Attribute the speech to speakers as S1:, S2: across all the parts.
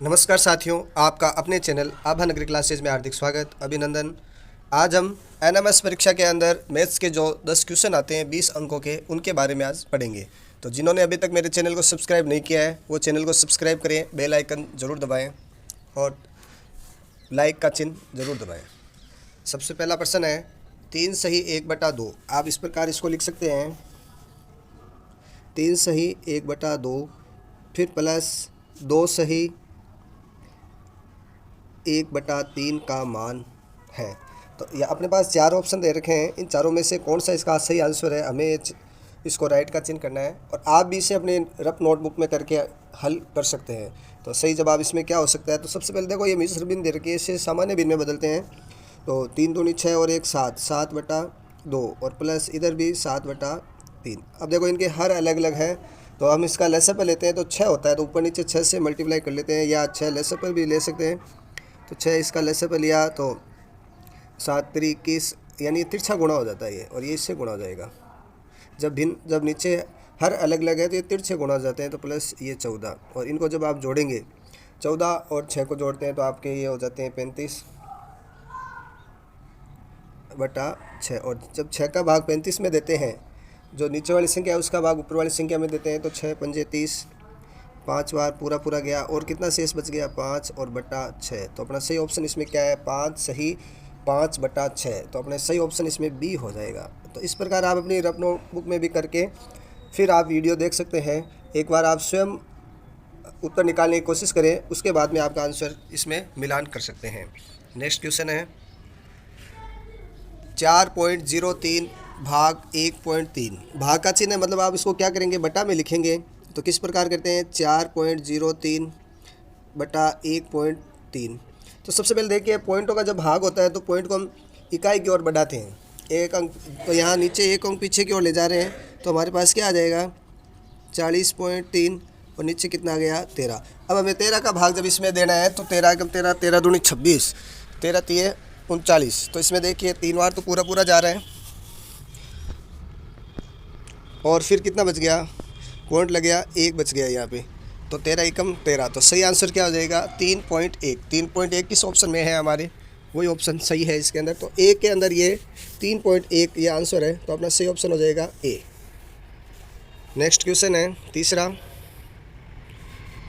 S1: नमस्कार साथियों, आपका अपने चैनल आभा नगरी क्लासेज में हार्दिक स्वागत, अभिनंदन। आज हम एनएमएस परीक्षा के अंदर मैथ्स के जो 10 क्वेश्चन आते हैं 20 अंकों के, उनके बारे में आज पढ़ेंगे। तो जिन्होंने अभी तक मेरे चैनल को सब्सक्राइब नहीं किया है वो चैनल को सब्सक्राइब करें, बेल आइकन ज़रूर दबाएँ और लाइक का चिन्ह ज़रूर दबाएँ। सबसे पहला प्रश्न है 3 सही 1/2। आप इस प्रकार इसको लिख सकते हैं 3 सही 1/2 फिर प्लस 2 सही 1/3 का मान है। तो ये अपने पास चार ऑप्शन दे रखे हैं, इन चारों में से कौन सा इसका सही आंसर है, हमें इसको राइट का चिन्ह करना है। और आप भी इसे अपने रफ नोटबुक में करके हल कर सकते हैं। तो सही जवाब इसमें क्या हो सकता है? तो सबसे पहले देखो, ये मिश्र भिन्न दे रखी है, इसे सामान्य भिन्न में बदलते हैं। तो 3 दूनी 6 और 1 7, 7/2 और प्लस इधर भी 7/3। अब देखो इनके हर अलग अलग है, तो हम इसका लेसर पर लेते हैं तो 6 होता है, तो ऊपर नीचे 6 से मल्टीप्लाई कर लेते हैं, या 6 लेसर पर भी ले सकते हैं। तो 6 इसका लेसर पर लिया तो 7 3 21, यानी तिरछा गुणा हो जाता है ये, और ये इससे गुणा हो जाएगा। जब नीचे हर अलग अलग है तो ये तिरछे गुणा हो जाते हैं, तो प्लस ये 14। और इनको जब आप जोड़ेंगे 14 और 6 को जोड़ते हैं तो आपके ये हो जाते हैं 35/6। और जब 6 का भाग 35 में देते हैं, जो नीचे वाली संख्या है उसका भाग ऊपर वाली संख्या में देते हैं, तो 6 पंजे 30, 5 बार पूरा पूरा गया, और कितना शेष बच गया 5 और बटा 6। तो अपना सही ऑप्शन इसमें क्या है? 5 सही 5/6। तो अपने सही ऑप्शन इसमें बी हो जाएगा। तो इस प्रकार आप अपनी रफ नोटबुक में भी करके फिर आप वीडियो देख सकते हैं। एक बार आप स्वयं उत्तर निकालने की कोशिश करें, उसके बाद में आपका आंसर इसमें मिलान कर सकते हैं। नेक्स्ट क्वेश्चन है 4.03 भाग 1.3। भाग का चिन्ह है, मतलब आप इसको क्या करेंगे? बटा में लिखेंगे। तो किस प्रकार करते हैं? 4.03/1.3। तो सबसे पहले देखिए, पॉइंटों का जब भाग होता है तो पॉइंट को हम इकाई की ओर बढ़ाते हैं, एक अंक। तो यहाँ नीचे एक अंक पीछे की ओर ले जा रहे हैं, तो हमारे पास क्या आ जाएगा? 40.3, और नीचे कितना आ गया? 13। अब हमें 13 का भाग जब इसमें देना है तो 13 कम 13, 13 दूनी 26, 13 तिये 39। तो इसमें देखिए 3 बार तो पूरा पूरा जा रहा है, और फिर कितना बच गया? पॉइंट लग गया, 1 बच गया यहाँ पे। तो 13 एकम 13। तो सही आंसर क्या हो जाएगा? 3.1। 3.1 किस ऑप्शन में है? हमारे वही ऑप्शन सही है इसके अंदर। तो ए के अंदर ये 3.1 ये आंसर है, तो अपना सही ऑप्शन हो जाएगा ए। नेक्स्ट क्वेश्चन है तीसरा,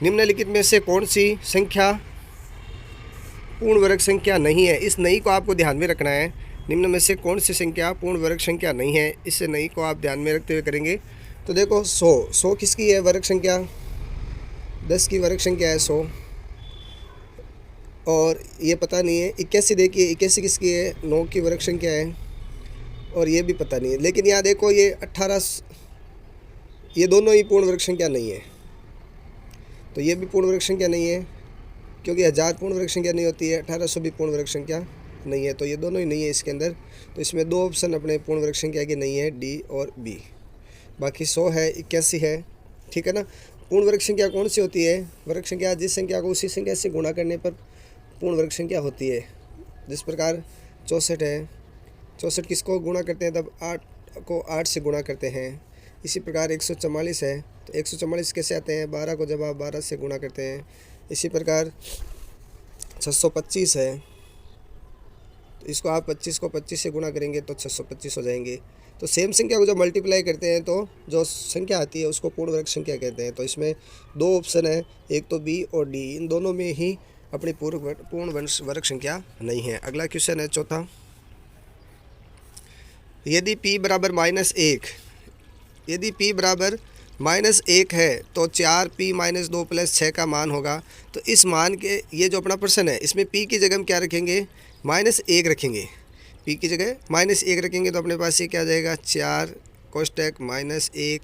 S1: निम्नलिखित में से कौन सी संख्या पूर्ण वर्ग संख्या नहीं है? इस नहीं को आपको ध्यान में रखना है। निम्न में से कौन सी संख्या पूर्ण वर्ग संख्या नहीं है? इस नहीं को आप ध्यान में रखते हुए करेंगे। तो देखो 100 किसकी है वर्ग संख्या? 10 की वर्ग संख्या है 100। और ये पता नहीं है 81, देखिए 81 किसकी है? 9 की वर्ग संख्या है, और ये भी पता नहीं है। लेकिन यहाँ देखो ये 18, ये दोनों ही पूर्ण वर्ग संख्या नहीं है। तो ये भी पूर्ण वर्ग संख्या नहीं है, क्योंकि 1000 पूर्ण वर्ग संख्या नहीं होती है, 1800 भी पूर्ण वर्ग संख्या नहीं है। तो ये दोनों ही नहीं है इसके अंदर। तो इसमें 2 ऑप्शन अपने पूर्ण वर्ग संख्या के नहीं है, डी और बी। बाकी 100 है, 81 है, ठीक है ना। पूर्ण वर्ग संख्या कौन सी होती है? वर्ग संख्या जिस संख्या को उसी संख्या से गुणा करने पर पूर्ण वर्ग संख्या होती है। जिस प्रकार 64 है, 64 किसको गुणा करते हैं? तब 8 को 8 से गुणा करते हैं। इसी प्रकार 144 है, तो 144 कैसे आते हैं? 12 को जब आप 12 से गुणा करते हैं। इसी प्रकार 625 है, तो इसको आप 25 को 25 से गुणा करेंगे तो 625 हो जाएंगे। तो सेम संख्या को जब मल्टीप्लाई करते हैं तो जो संख्या आती है उसको पूर्ण वर्ग संख्या कहते हैं। तो इसमें 2 ऑप्शन है, एक तो बी और डी, इन दोनों में ही अपनी पूर्ण वर्ग संख्या नहीं है। अगला क्वेश्चन है चौथा, यदि p बराबर -1, यदि p बराबर -1 है तो 4p-2 + 6 का मान होगा। तो इस मान के, ये जो अपना प्रश्न है, इसमें p की जगह हम क्या रखेंगे? -1 रखेंगे। p की जगह -1 रखेंगे, तो अपने पास ये क्या आ जाएगा? 4 कोष्टक -1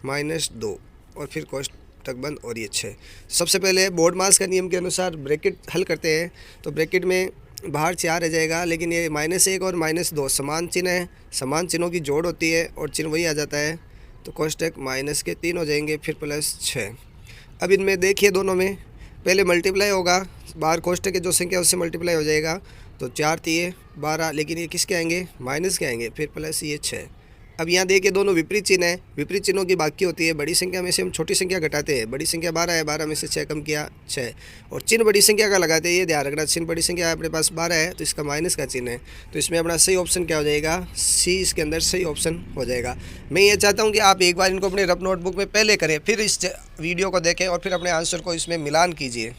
S1: -2 और फिर कोष्टक बंद, और ये 6। सबसे पहले बोर्ड मास का नियम के अनुसार ब्रैकेट हल करते हैं। तो ब्रैकेट में बाहर 4 रह जाएगा, लेकिन ये -1 और -2 समान चिन्ह है, समान चिन्हों की जोड़ होती है और चिन्ह वही आ जाता है। तो कोष्टक -3 हो जाएंगे, फिर +6। अब इनमें देखिए दोनों में पहले मल्टीप्लाई होगा, बाहर कोष्टक की जो संख्या उससे मल्टीप्लाई हो जाएगा। तो 4 तिये 12, लेकिन ये किसके आएंगे? माइनस के आएंगे, फिर प्लस ये 6। अब यहाँ देखिए दोनों विपरीत चिन्ह है, विपरीत चिन्हों की बाकी होती है। बड़ी संख्या में से हम छोटी संख्या घटाते हैं। बड़ी संख्या 12 है, 12 में से 6 कम किया 6, और चिन्ह बड़ी संख्या का लगाते हैं। ये ध्यान रखना, चिन्ह बड़ी संख्या अपने पास 12 है तो इसका माइनस का चिन्ह है, तो इसमें अपना सही ऑप्शन क्या हो जाएगा, सी इसके अंदर सही ऑप्शन हो जाएगा। मैं ये चाहता हूँ कि आप एक बार इनको अपने रफ नोटबुक में पहले करें, फिर इस वीडियो को देखें और फिर अपने आंसर को इसमें मिलान कीजिए।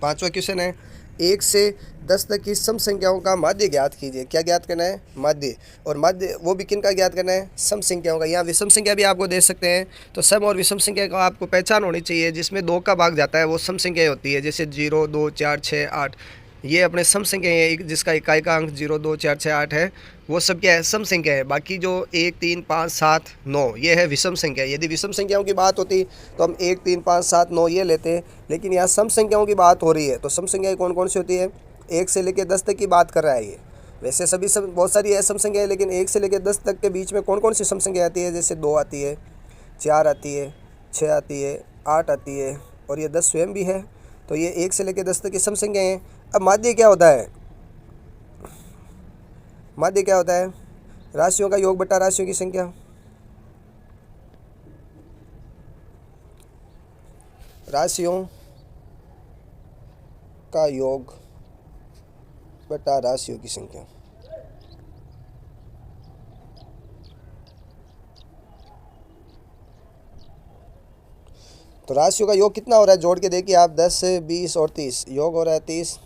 S1: 5वां क्वेश्चन है, 1 से 10 तक की सम संख्याओं का माध्य ज्ञात कीजिए। क्या ज्ञात करना है, माध्य। और माध्य वो भी किन का ज्ञात करना है, सम संख्याओं का। यहाँ विषम संख्या भी आपको दे सकते हैं, तो सम और विषम संख्या का आपको पहचान होनी चाहिए। जिसमें 2 का भाग जाता है वो सम संख्या होती है, जैसे 0, 2, 4, 6, 8, ये अपने सम संख्या है। जिसका इकाई का अंक 0, 2, 4, 6, 8 है वो सब क्या है, सम संख्या है। बाकी जो 1, 3, 5, 7, 9 ये है विषम संख्या। यदि विषम संख्याओं की बात होती तो हम 1, 3, 5, 7, 9 ये लेते, लेकिन यहाँ सम संख्याओं की बात हो रही है। तो सम संख्याएं कौन कौन सी होती है, 1 से लेकर 10 तक की बात कर रहा है ये। वैसे सभी सब बहुत सारी है सम संख्या है, लेकिन 1 से लेकर 10 तक के बीच में कौन कौन सी सम संख्या आती है, जैसे 2 आती है, 4 आती है, 6 आती है, 8 आती है, और ये 10 स्वयं भी है। तो ये 1 से लेकर 10 तक की सम संख्या हैं। अब माध्य क्या होता है, माध्य क्या होता है, राशियों का योग बटा राशियों की संख्या। राशियों का योग बटा राशियों की संख्या। तो राशियों का योग कितना हो रहा है, जोड़ के देखिए आप, 10, 20 और 30, योग हो रहा है 30।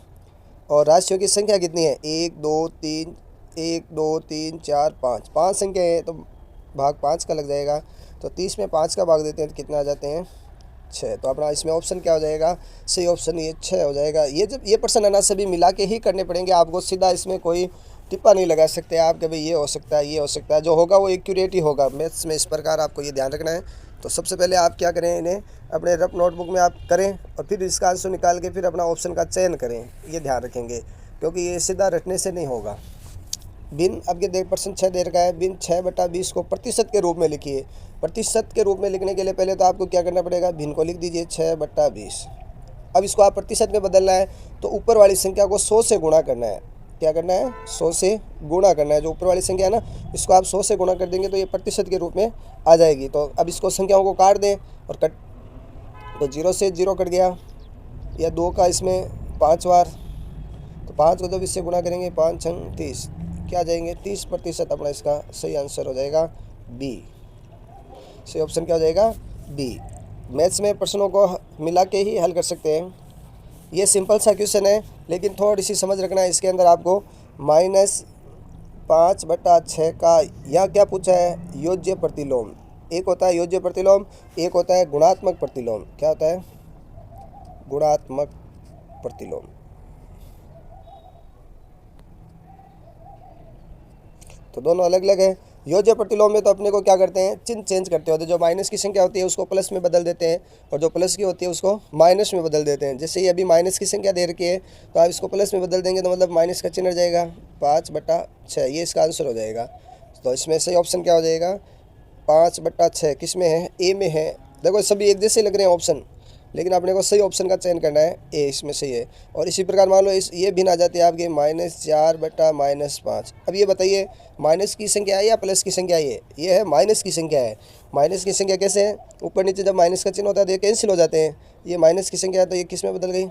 S1: और राशियों की संख्या कितनी है, 1, 2, 3, 1, 2, 3, 4, 5, 5 संख्या है, तो भाग 5 का लग जाएगा। तो 30 में 5 का भाग देते हैं तो कितना आ जाते हैं, 6। तो अपना इसमें ऑप्शन क्या हो जाएगा, सही ऑप्शन ये 6 हो जाएगा। ये जब ये प्रश्न है ना, सभी मिला के ही करने पड़ेंगे आपको, सीधा इसमें कोई टिप्पा नहीं लगा सकते आप कि भाई ये हो सकता है, ये हो सकता है। जो होगा वो एक्यूरेट ही होगा मैथ्स में, इस प्रकार आपको ये ध्यान रखना है। तो सबसे पहले आप क्या करें, इन्हें अपने रफ नोटबुक में आप करें और फिर इसका आंसर निकाल के फिर अपना ऑप्शन का चयन करें, ये ध्यान रखेंगे, क्योंकि ये सीधा रटने से नहीं होगा। भिन्न, अब ये देख प्रश्न 6 दे रखा है, भिन्न 6/20 को प्रतिशत के रूप में लिखिए। प्रतिशत के रूप में लिखने के लिए पहले तो आपको क्या करना पड़ेगा, भिन्न को लिख दीजिए 6/20। अब इसको आप प्रतिशत में बदलना है तो ऊपर वाली संख्या को 100 से गुणा करना है। क्या करना है, 100 से गुणा करना है। जो ऊपर वाली संख्या है ना, इसको आप 100 से गुणा कर देंगे तो ये प्रतिशत के रूप में आ जाएगी। तो अब इसको संख्याओं को काट दें और तो 0 से 0 कट गया, या 2 का इसमें 5 बार, तो 5 को जब इससे गुणा करेंगे 5 छंग 30, क्या जाएंगे 30%। अपना इसका सही आंसर हो जाएगा बी। सही ऑप्शन क्या हो जाएगा, बी। मैथ्स में प्रश्नों को मिला के ही हल कर सकते हैं। ये सिंपल सा क्वेश्चन है, लेकिन थोड़ी सी समझ रखना है। इसके अंदर आपको -5/6 का यहाँ क्या पूछा है, योज्य प्रतिलोम। एक होता है योज्य प्रतिलोम, एक होता है गुणात्मक प्रतिलोम। क्या होता है, गुणात्मक प्रतिलोम। तो दोनों अलग अलग है। योज्य प्रतिलोम में तो अपने को क्या करते हैं, चिन्ह चेंज करते होते हैं। जो माइनस की संख्या होती है उसको प्लस में बदल देते हैं, और जो प्लस की होती है उसको माइनस में बदल देते हैं। जैसे ये अभी माइनस की संख्या दे रखी है, तो आप इसको प्लस में बदल देंगे तो मतलब माइनस का चिन्ह हो जाएगा 5/6। ये इसका आंसर हो जाएगा। तो इसमें सही ऑप्शन क्या हो जाएगा, 5/6। किस में है, ए में है। देखो सभी एक जैसे लग रहे हैं ऑप्शन, लेकिन अपने को सही ऑप्शन का चयन करना है, ए इसमें सही है। और इसी प्रकार मान लो ये भिन्न आ जाती है आपके -4/-5। अब ये बताइए माइनस की संख्या है या प्लस की संख्या है, ये है माइनस की संख्या है। माइनस की संख्या कैसे है, ऊपर नीचे जब माइनस का चिन्ह होता है तो ये कैंसिल हो जाते हैं। ये माइनस की संख्या है तो ये किस में बदल गई,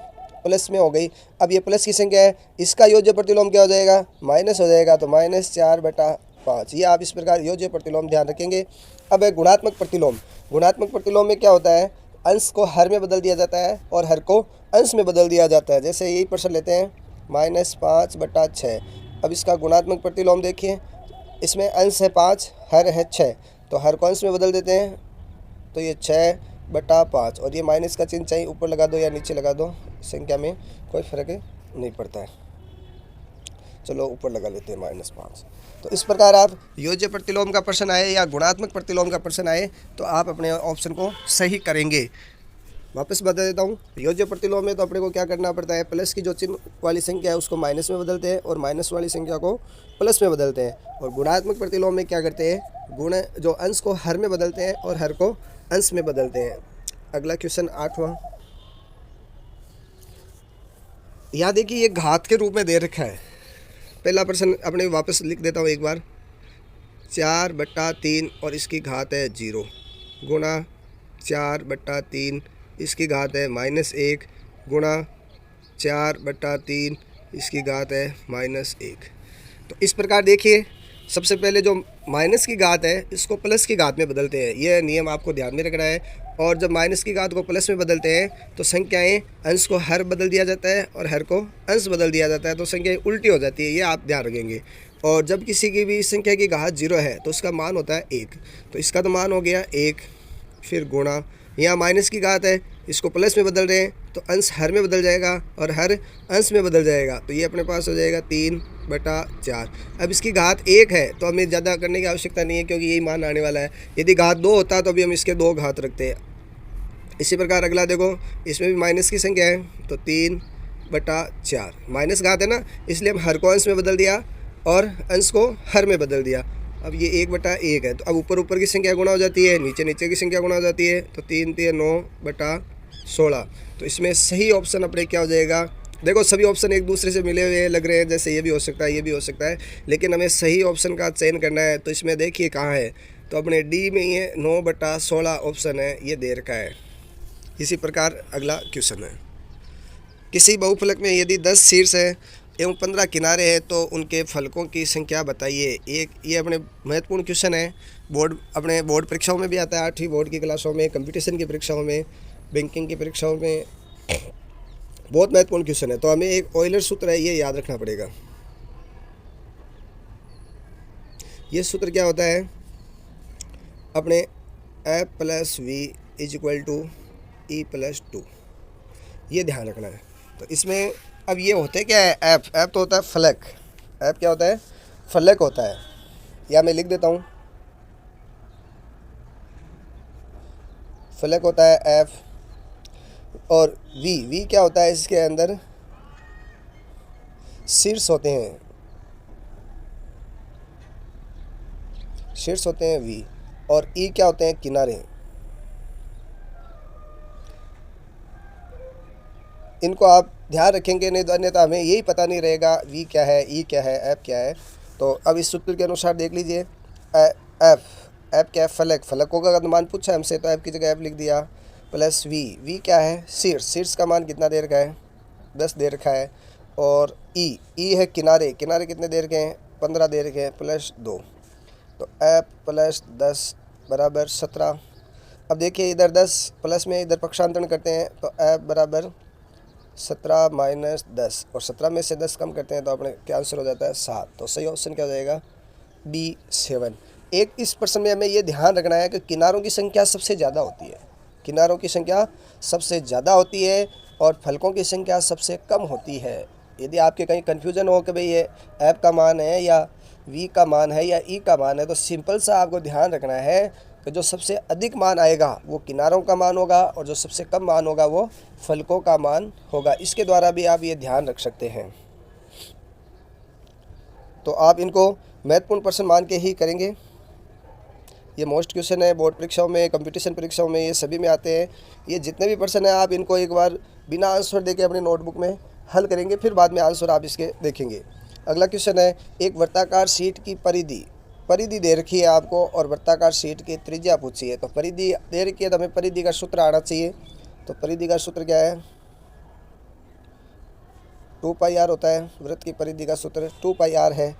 S1: प्लस में हो गई। अब ये प्लस की संख्या है, इसका योज्य प्रतिलोम क्या हो जाएगा, माइनस हो जाएगा। तो -4/5। ये आप इस प्रकार योज्य प्रतिलोम ध्यान रखेंगे। अब है गुणात्मक प्रतिलोम। गुणात्मक प्रतिलोम में क्या होता है, अंश को हर में बदल दिया जाता है और हर को अंश में बदल दिया जाता है। जैसे यही प्रश्न लेते हैं -5/6। अब इसका गुणात्मक प्रतिलोम देखिए, इसमें अंश है 5, हर है 6, तो हर को अंश में बदल देते हैं तो ये 6/5। और ये माइनस का चिन्ह चाहे ऊपर लगा दो या नीचे लगा दो, संख्या में कोई फ़र्क नहीं पड़ता है। चलो ऊपर लगा लेते हैं -5। तो इस प्रकार आप योज्य प्रतिलोम का प्रश्न आए या गुणात्मक प्रतिलोम का प्रश्न आए तो आप अपने ऑप्शन को सही करेंगे। वापस बता देता हूँ, योज्य प्रतिलोम में तो अपने को क्या करना पड़ता है, प्लस की जो चिन्ह वाली संख्या है उसको माइनस में बदलते हैं और माइनस वाली संख्या को प्लस में बदलते हैं। और गुणात्मक प्रतिलोम में क्या करते हैं, गुण जो अंश को हर में बदलते हैं और हर को अंश में बदलते हैं। अगला क्वेश्चन 8वां, यहाँ देखिए ये घात के रूप में दे रखा है। पहला प्रश्न अपने वापस लिख देता हूँ एक बार। 4/3 और इसकी घात है 0 गुणा 4/3 इसकी घात है -1 गुणा 4/3 इसकी घात है -1। तो इस प्रकार देखिए, सबसे पहले जो माइनस की घात है इसको प्लस की घात में बदलते हैं, यह नियम आपको ध्यान में रखना है। और जब माइनस की घात को प्लस में बदलते हैं तो संख्याएं अंश को हर बदल दिया जाता है और हर को अंश बदल दिया जाता है, तो संख्याएं उल्टी हो जाती है, ये आप ध्यान रखेंगे। और जब किसी की भी संख्या की घात 0 है तो उसका मान होता है 1, तो इसका तो मान हो गया 1, फिर गुणा, यहाँ माइनस की घात है इसको प्लस में बदल रहे हैं तो अंश हर में बदल जाएगा और हर अंश में बदल जाएगा, तो ये अपने पास हो जाएगा 3/4। अब इसकी घात 1 है तो हमें ज़्यादा करने की आवश्यकता नहीं है क्योंकि यही मान आने वाला है। यदि घात 2 होता तो अभी हम इसके 2 घात रखते हैं। इसी प्रकार अगला देखो, इसमें भी माइनस की संख्या है तो 3/4, माइनस घात है ना, इसलिए हम हर को अंश में बदल दिया और अंश को हर में बदल दिया। अब ये 1/1 है तो अब ऊपर ऊपर की संख्या गुणा हो जाती है, नीचे नीचे की संख्या गुणा हो जाती है, तो 3 3 9/16। तो इसमें सही ऑप्शन अपने क्या हो जाएगा, देखो सभी ऑप्शन एक दूसरे से मिले हुए लग रहे हैं, जैसे ये भी हो सकता है ये भी हो सकता है, लेकिन हमें सही ऑप्शन का चयन करना है। तो इसमें देखिए कहाँ है, तो अपने डी में ये 9/16 ऑप्शन है, ये दे रखा है। इसी प्रकार अगला क्वेश्चन है, किसी बहुफलक में यदि 10 शीर्ष है एवं 15 किनारे हैं तो उनके फलकों की संख्या बताइए। ये अपने महत्वपूर्ण क्वेश्चन है, अपने बोर्ड परीक्षाओं में भी आता है, 8वीं बोर्ड की क्लासों में, कंपटीशन की परीक्षाओं में, बैंकिंग की परीक्षाओं में बहुत महत्वपूर्ण क्वेश्चन है। तो हमें एक ऑयलर सूत्र है, ये याद रखना पड़ेगा। ये सूत्र क्या होता है, अपने F + V = E+2, ये ध्यान रखना है। तो इसमें अब ये होते क्या है, एफ तो होता है फलक, एफ क्या होता है, फलक होता है, या मैं लिख देता हूँ, फलक होता है एफ। और वी क्या होता है, इसके अंदर शीर्ष होते हैं, शीर्ष होते हैं वी। और ई क्या होते हैं, किनारे। इनको आप ध्यान रखेंगे, नहीं तो अन्यथा हमें यही पता नहीं रहेगा वी क्या है, ई क्या है, एफ क्या है। तो अब इस सूत्र के अनुसार देख लीजिए, एफ क्या है, फलकों का मान पूछा है हमसे तो एफ की जगह एफ लिख दिया, प्लस वी क्या है, शीर्ष का मान कितना दे रखा है, 10 दे रखा है। और ई है किनारे कितने दे रखे हैं, 15 दे रखे हैं, +2, तो एफ + 10 = 17। अब देखिए इधर 10 प्लस में इधर पक्षांतरण करते हैं तो एफ = 17 - 10, और 17 में से 10 कम करते हैं तो अपने क्या आंसर हो जाता है 7। तो सही ऑप्शन क्या हो जाएगा, D7। एक इस प्रश्न में हमें ये ध्यान रखना है कि किनारों की संख्या सबसे ज़्यादा होती है, किनारों की संख्या सबसे ज़्यादा होती है और फलकों की संख्या सबसे कम होती है। यदि आपके कहीं कन्फ्यूज़न हो कि भाई ये एफ का मान है या वी का मान है या ई का मान है, तो सिंपल सा आपको ध्यान रखना है कि जो सबसे अधिक मान आएगा वो किनारों का मान होगा और जो सबसे कम मान होगा वो फलकों का मान होगा। इसके द्वारा भी आप ये ध्यान रख सकते हैं। तो आप इनको महत्वपूर्ण प्रश्न मान के ही करेंगे। ये मोस्ट क्वेश्चन है, बोर्ड परीक्षाओं में, कंपटीशन परीक्षाओं में, ये सभी में आते हैं। ये जितने भी प्रश्न हैं आप इनको एक बार बिना आंसर देके अपनी नोटबुक में हल करेंगे, फिर बाद में आंसर आप इसके देखेंगे। अगला क्वेश्चन है, एक वर्ताकार शीट की परिधि दे रखी है आपको और वर्ताकार शीट की त्रिज्या पूछी है। तो परिधि दे रखी है तो हमें परिधि का सूत्र आना चाहिए। तो परिधि का सूत्र क्या है, 2πr होता है। वृत्त की परिधि का सूत्र 2πr है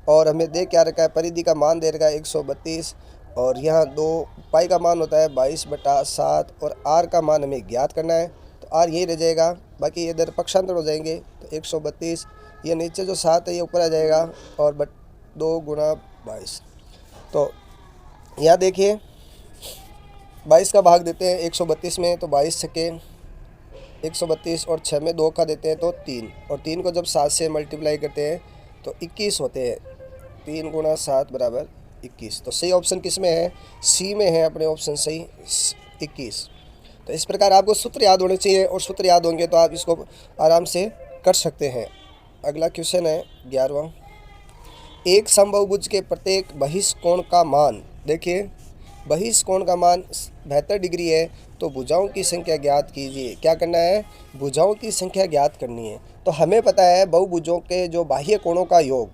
S1: और हमें दे क्या रखा है, परिधि का मान दे रखा है 132 और यहाँ 2 पाई का मान होता है 22/7 और r का मान हमें ज्ञात करना है। तो r यही रह जाएगा, बाकी इधर पक्षांतर हो जाएंगे। तो 132, ये नीचे जो 7 है ये ऊपर आ जाएगा और 2 × 22। तो यहाँ देखिए 22 का भाग देते हैं 132 में, तो 22 छक्के 132 और 6 में 2 का देते हैं तो 3, और 3 को जब 7 से मल्टीप्लाई करते हैं तो 21 होते हैं। 3 × 7 = 21। तो सही ऑप्शन किस में है, सी में है अपने ऑप्शन सही 21। तो इस प्रकार आपको सूत्र याद होने चाहिए और सूत्र याद होंगे तो आप इसको आराम से कर सकते हैं। अगला क्वेश्चन है 11वां, एक समबाहुभुज के प्रत्येक बहिष्ठ कोण का मान, देखिए बहिष्ठ कोण का मान 72 डिग्री है तो भुजाओं की संख्या ज्ञात कीजिए। क्या करना है, भुजाओं की संख्या ज्ञात करनी है। तो हमें पता है बहुभुजों के जो बाह्य कोणों का योग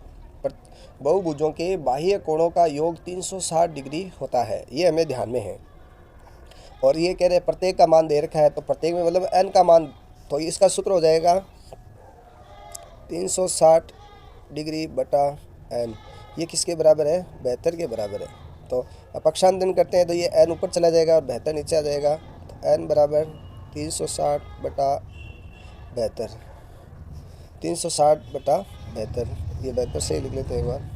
S1: बहुभुजों के बाह्य कोणों का योग 360 डिग्री होता है, ये हमें ध्यान में है। और ये कह रहे हैं प्रत्येक का मान दे रखा है, तो प्रत्येक में मतलब n का मान, तो इसका सूत्र हो जाएगा 360 डिग्री बटा n। ये किसके बराबर है? 72 के बराबर है। तो अपक्षांतरण करते हैं तो ये n ऊपर चला जाएगा और 72 नीचे आ जाएगा। तो n बराबर 360 बटा 72, 360 बटा 72, ये 72 से ही लिख लेते हैं एक बार।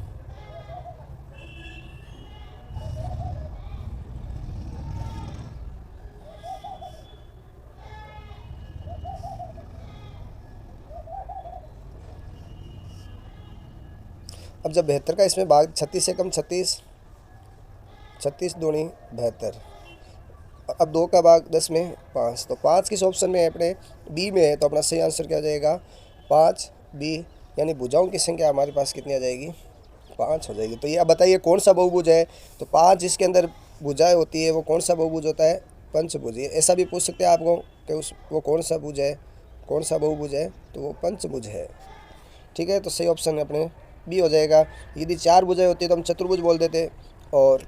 S1: अब जब 72 का इसमें भाग 36 से कम 36, 36 दूनी 72, अब 2 का भाग 10 में 5, तो 5 किस ऑप्शन में है? अपने बी में है। तो अपना सही आंसर क्या हो जाएगा? 5 बी, यानी भुजाओं की संख्या हमारे पास कितनी आ जाएगी? 5 हो जाएगी। तो ये अब बताइए कौन सा बहुभुज है? तो 5 जिसके अंदर भुजाएं होती है वो कौन सा बहुभुज होता है? पंचभुज। ऐसा भी पूछ सकते हैं आपको कि वो कौन सा भुज है, कौन सा बहुभुज है? तो वो पंचभुज है। ठीक है, तो सही ऑप्शन अपने बी हो जाएगा। यदि 4 भुजाएं होती है तो हम चतुर्भुज बोल देते, और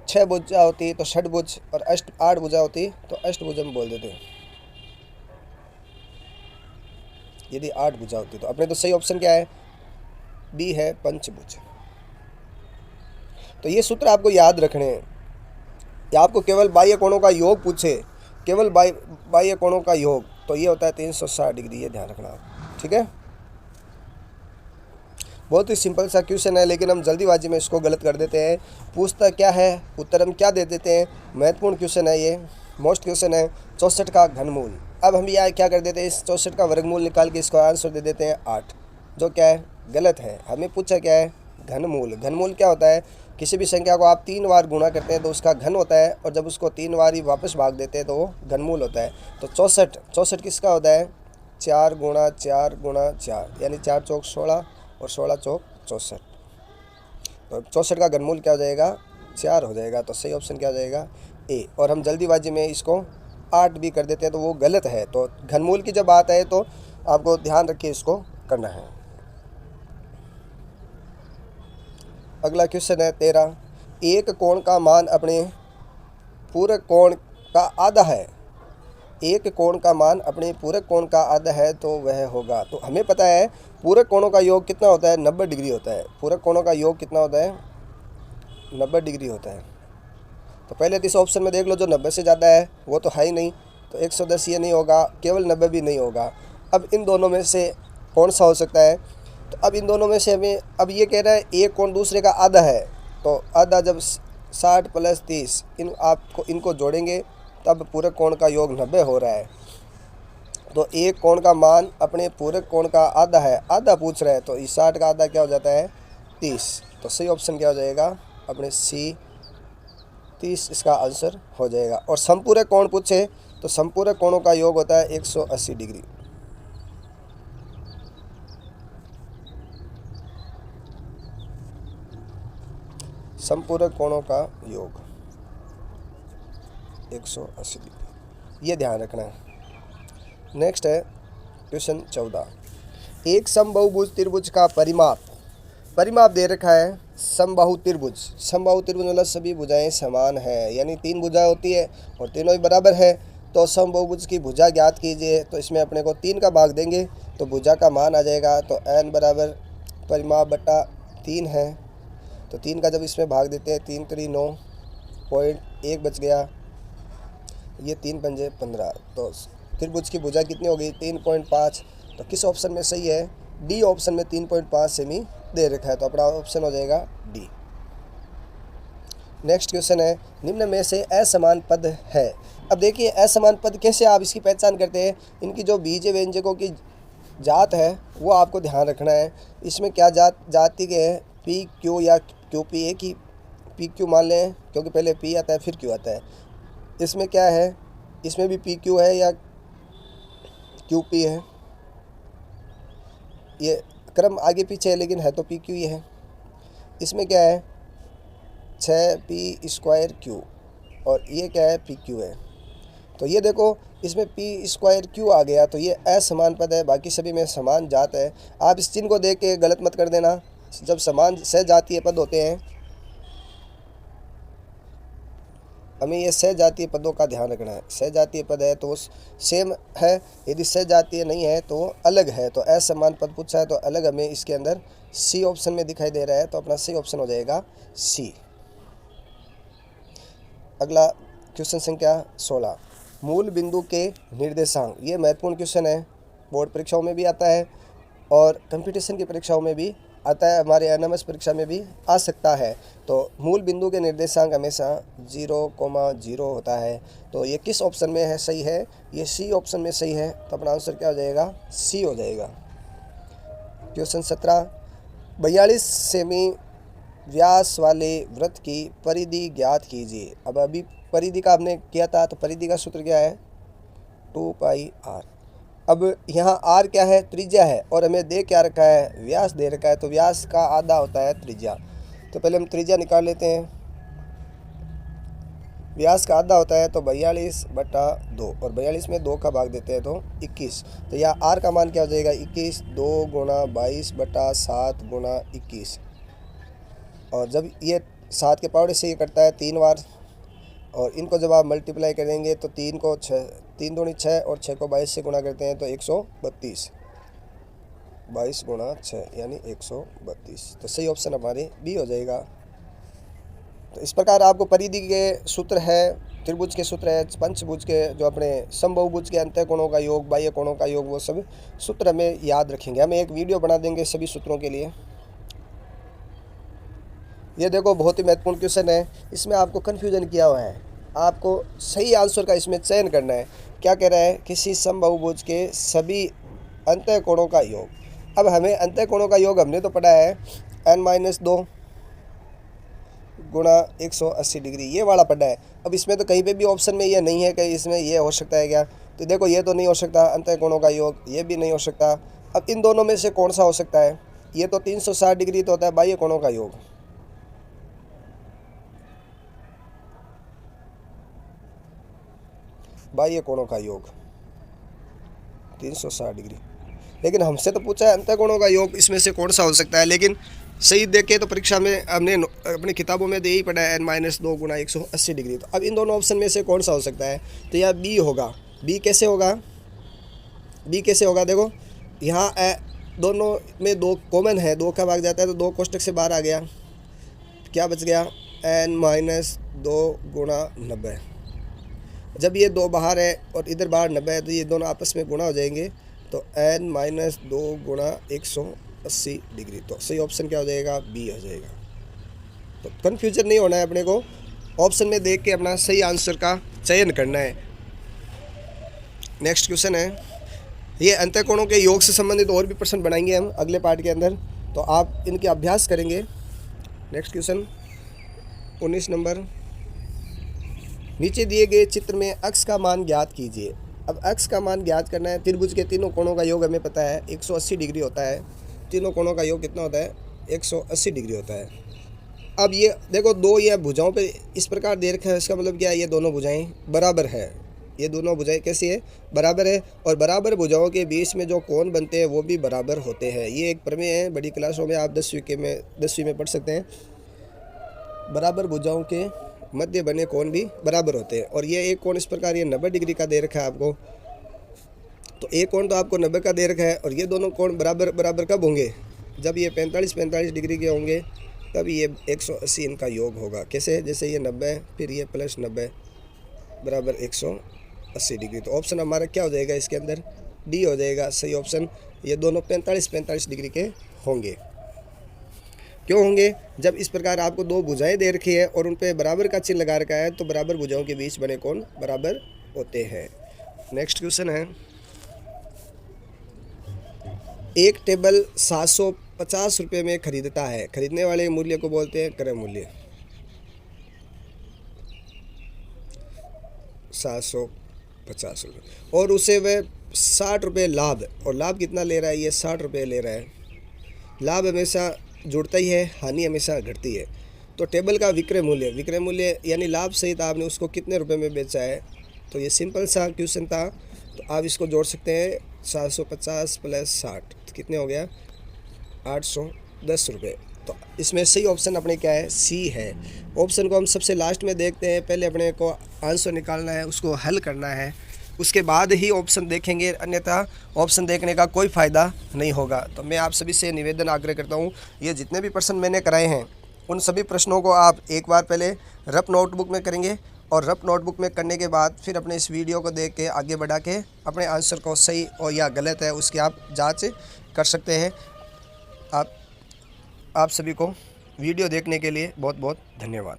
S1: 6 भुजा होती तो षटभुज, और 8 भुजा होती तो अष्टभुज हम बोल देते। यदि 8 भुजा होती तो अपने तो सही ऑप्शन क्या है? बी है, पंचभुज। तो ये सूत्र आपको याद रखने हैं। या आपको केवल बाह्य कोणों का योग पूछे, केवल बाह्य कोणों का योग, तो ये होता है 360 डिग्री, ये ध्यान रखना। ठीक है, बहुत ही सिंपल सा क्वेश्चन है, लेकिन हम जल्दीबाजी में इसको गलत कर देते हैं। पूछता क्या है, उत्तर हम क्या दे देते हैं। महत्वपूर्ण क्वेश्चन है ये, मोस्ट क्वेश्चन है। 64 का घनमूल। अब हम यहाँ क्या कर देते हैं, इस 64 का वर्गमूल निकाल के इसको आंसर दे देते हैं 8, जो क्या है? गलत है। हमें पूछा क्या है? घनमूल। घनमूल क्या होता है? किसी भी संख्या को आप 3 बार गुणा करते हैं तो उसका घन होता है, और जब उसको 3 बार ही वापस भाग देते हैं तो वो घनमूल होता है। तो 64 किसका होता है? 4 गुणा 4 गुणा 4, यानी 4 चौक 16 और 16 चौक 64। तो 64 का घनमूल क्या हो जाएगा? 4 हो जाएगा। तो सही ऑप्शन क्या हो जाएगा? ए। और हम जल्दीबाजी में इसको 8 भी कर देते हैं तो वो गलत है। तो घनमूल की जब बात है तो आपको ध्यान रखिए, इसको करना है। अगला क्वेश्चन है 13। एक कोण का मान अपने पूरक कोण का आधा है। एक कोण का मान अपने पूरक कोण का आधा है तो वह होगा। तो हमें पता है पूरक कोणों का योग कितना होता है? 90 डिग्री होता है। पूरक कोणों का योग कितना होता है? 90 डिग्री होता है। तो पहले तो इस ऑप्शन में देख लो, जो 90 से ज़्यादा है वो तो है ही नहीं, तो 110 ये नहीं होगा, केवल 90 भी नहीं होगा। अब इन दोनों में से कौन सा हो सकता है? तो अब इन दोनों में से हमें, अब ये कह रहा है एक कोण दूसरे का आधा है, तो आधा जब 60 + 30 इनको जोड़ेंगे तब पूरक कोण का योग 90 हो रहा है। तो एक कोण का मान अपने पूरक कोण का आधा है, आधा पूछ रहा है, तो इस 60 का आधा क्या हो जाता है? 30। तो सही ऑप्शन क्या हो जाएगा? अपने सी, 30 इसका आंसर हो जाएगा। और समपूरक कोण पूछे तो समपूरक कोणों का योग होता है 180 डिग्री। समपूरक कोणों का योग 180 डिग्री, ये ध्यान रखना है। नेक्स्ट है क्वेश्चन 14। एक समबाहुभुज त्रिभुज का परिमाप दे रखा है। समबाहु त्रिभुज, समबाहु त्रिभुज मतलब सभी भुजाएं समान है, यानी 3 भुजाएं होती है और तीनों ही बराबर है। तो समबाहुभुज की भुजा ज्ञात कीजिए, तो इसमें अपने को 3 का भाग देंगे तो भुजा का मान आ जाएगा। तो n बराबर परिमाप बटा 3 है, तो 3 का जब इसमें भाग देते हैं 3 3 9, पॉइंट 1 बच गया, ये 3 पंजे 15। तो त्रिभुज की भुजा कितनी हो गई? 3.5। तो किस ऑप्शन में सही है? डी ऑप्शन में 3.5 सेमी दे रखा है, तो अपना ऑप्शन हो जाएगा डी। नेक्स्ट क्वेश्चन है, निम्न में से असमान पद है। अब देखिए असमान पद कैसे आप इसकी पहचान करते हैं? इनकी जो बीज व्यंजकों की जात है वो आपको ध्यान रखना है। इसमें क्या जाति के हैं? पी क्यू या क्यू पी। एक ही पी क्यू मान लें, क्योंकि पहले पी आता है फिर क्यू आता है। इसमें क्या है? इसमें भी पी क्यू है या क्यू पी है, ये क्रम आगे पीछे है लेकिन है तो पी क्यू ही है। इसमें क्या है? 6p² क्यू, और ये क्या है? पी क्यू है। तो ये देखो इसमें p² क्यू आ गया, तो ये असमान पद है, बाकी सभी में समान जात है। आप इस चिन्ह को देख के गलत मत कर देना, जब समान सहजातीय पद होते हैं, हमें ये सहजातीय पदों का ध्यान रखना है। सहजातीय पद है तो वो सेम है, यदि सहजातीय नहीं है तो अलग है। तो असमान पद पूछा है तो अलग हमें इसके अंदर सी ऑप्शन में दिखाई दे रहा है, तो अपना सी ऑप्शन हो जाएगा सी। अगला क्वेश्चन संख्या 16, मूल बिंदु के निर्देशांक। ये महत्वपूर्ण क्वेश्चन है, बोर्ड परीक्षाओं में भी आता है और कंपटीशन की परीक्षाओं में भी आता है, हमारे एनएमएस परीक्षा में भी आ सकता है। तो मूल बिंदु के निर्देशांक हमेशा 0,0 होता है। तो ये किस ऑप्शन में है सही है? ये सी ऑप्शन में सही है, तो अपना आंसर क्या हो जाएगा? सी हो जाएगा। क्वेश्चन 17, 42 सेमी व्यास वाले वृत्त की परिधि ज्ञात कीजिए। अब अभी परिधि का हमने किया था, तो परिधि का सूत्र क्या है? 2πr। अब यहाँ r क्या है? त्रिज्या है, और हमें दे क्या रखा है? व्यास दे रखा है। तो व्यास का आधा होता है त्रिज्या। तो पहले हम त्रिज्या निकाल लेते हैं। व्यास का आधा होता है तो 42/2, और 42 में 2 का भाग देते हैं तो 21। तो यहाँ r का मान क्या हो जाएगा? 21, 2 गुणा 22/7 गुणा 21। और जब ये 7 के पावड़े से ये कटता है 3 बार, और इनको जब आप मल्टीप्लाई करेंगे तो 3 को 6, 3 दूनी 6, और 6 को 22 से गुणा करते हैं तो 132। 22 गुणा 6 यानी 132। तो सही ऑप्शन हमारे बी हो जाएगा। तो इस प्रकार आपको परिधि के सूत्र है, त्रिभुज के सूत्र है, पंचभुज के जो अपने समबाहुभुज के अंतः कोणों का योग, बाह्य कोणों का योग, वो सब सूत्र हमें याद रखेंगे। हम एक वीडियो बना देंगे सभी सूत्रों के लिए। ये देखो बहुत ही महत्वपूर्ण क्वेश्चन है, इसमें आपको कन्फ्यूजन किया हुआ है, आपको सही आंसर का इसमें चयन करना है। क्या कह रहा है? किसी समबाहुभुज के सभी अंतः कोणों का योग। अब हमें अंतः कोणों का योग हमने तो पढ़ा है n-2 गुणा 180 डिग्री, ये वाला पढ़ा है। अब इसमें तो कहीं पे भी ऑप्शन में ये नहीं है कि इसमें ये हो सकता है क्या? तो देखो ये तो नहीं हो सकता अंतः कोणों का योग, ये भी नहीं हो सकता। अब इन दोनों में से कौन सा हो सकता है? ये तो 360 डिग्री तो होता है बाह्य कोणों का योग। बाह्य कोणों का योग 360 डिग्री। लेकिन हमसे तो पूछा है अंतः कोणों का योग, इसमें से कौन सा हो सकता है? लेकिन सही देखे तो परीक्षा में हमने अपनी किताबों में यही पढ़ा है n-2 गुणा 180 डिग्री। तो अब इन दोनों ऑप्शन में से कौन सा हो सकता है? तो यह बी होगा। बी कैसे होगा? बी कैसे होगा? देखो यहाँ दोनों में 2 कॉमन है, 2 का भाग जाता है तो 2 कोष्टक से बाहर आ गया, क्या बच गया? n-2 गुणा 90। जब ये 2 बाहर है और इधर बाहर 90 है, तो ये दोनों आपस में गुणा हो जाएंगे, तो n-2 गुणा 180 डिग्री। तो सही ऑप्शन क्या हो जाएगा? बी हो जाएगा। तो कन्फ्यूजन नहीं होना है, अपने को ऑप्शन में देख के अपना सही आंसर का चयन करना है। नेक्स्ट क्वेश्चन है, ये अंतः कोणों के योग से संबंधित और भी प्रश्न बनाएंगे हम अगले पार्ट के अंदर, तो आप इनके अभ्यास करेंगे। नेक्स्ट क्वेश्चन 19 नंबर, नीचे दिए गए चित्र में अक्ष का मान ज्ञात कीजिए। अब अक्ष का मान ज्ञात करना है। त्रिभुज के तीनों कोणों का योग हमें पता है 180 डिग्री होता है। तीनों कोणों का योग कितना होता है? 180 डिग्री होता है। अब ये देखो 2 ये भुजाओं पे इस प्रकार दे रखा है, इसका मतलब क्या है? ये दोनों भुजाएं बराबर है। ये दोनों भुजाएं कैसी है? बराबर है। और बराबर भुजाओं के बीच में जो कोण बनते हैं वो भी बराबर होते हैं। ये एक प्रमेय है, बड़ी क्लासों में आप 10वीं में पढ़ सकते हैं। बराबर भुजाओं के मध्य बने कोण भी बराबर होते हैं। और ये एक कोण इस प्रकार ये 90 डिग्री का दे रखा है आपको, तो एक कोण तो आपको 90 का दे रखा है। और ये दोनों कोण बराबर बराबर कब होंगे? जब ये 45 डिग्री के होंगे, तब ये 180 इनका योग होगा। कैसे? जैसे ये 90 फिर ये प्लस 90 बराबर 180 डिग्री। तो ऑप्शन हमारा क्या हो जाएगा इसके अंदर? डी हो जाएगा सही ऑप्शन। ये दोनों 45 डिग्री के होंगे। क्यों होंगे? जब इस प्रकार आपको 2 भुजाएं दे रखी है और उन पे बराबर का चिन्ह लगा रखा है, तो बराबर भुजाओं के बीच बने कोण बराबर होते हैं। नेक्स्ट क्वेश्चन है, एक टेबल 750 रुपये में खरीदता है। खरीदने वाले मूल्य को बोलते हैं क्रय मूल्य। 750 रुपये, और उसे वह 60 रुपये लाभ, और लाभ कितना ले रहा है? ये 60 रुपये ले रहा है। लाभ हमेशा जुड़ता ही है, हानि हमेशा घटती है। तो टेबल का विक्रय मूल्य यानी लाभ सहित आपने उसको कितने रुपए में बेचा है? तो ये सिंपल सा क्वेश्चन था, तो आप इसको जोड़ सकते हैं। 750 प्लस 60 कितने हो गया? ₹10। तो इसमें सही ऑप्शन अपने क्या है, सी है। ऑप्शन को हम सबसे लास्ट में देखते हैं, पहले अपने को आंसर निकालना है, उसको हल करना है, उसके बाद ही ऑप्शन देखेंगे, अन्यथा ऑप्शन देखने का कोई फ़ायदा नहीं होगा। तो मैं आप सभी से निवेदन आग्रह करता हूँ, ये जितने भी प्रश्न मैंने कराए हैं उन सभी प्रश्नों को आप एक बार पहले रफ नोटबुक में करेंगे और रफ नोटबुक में करने के बाद फिर अपने इस वीडियो को देख के आगे बढ़ा के अपने आंसर को सही और या गलत है उसकी आप जांच कर सकते हैं। आप सभी को वीडियो देखने के लिए बहुत बहुत धन्यवाद।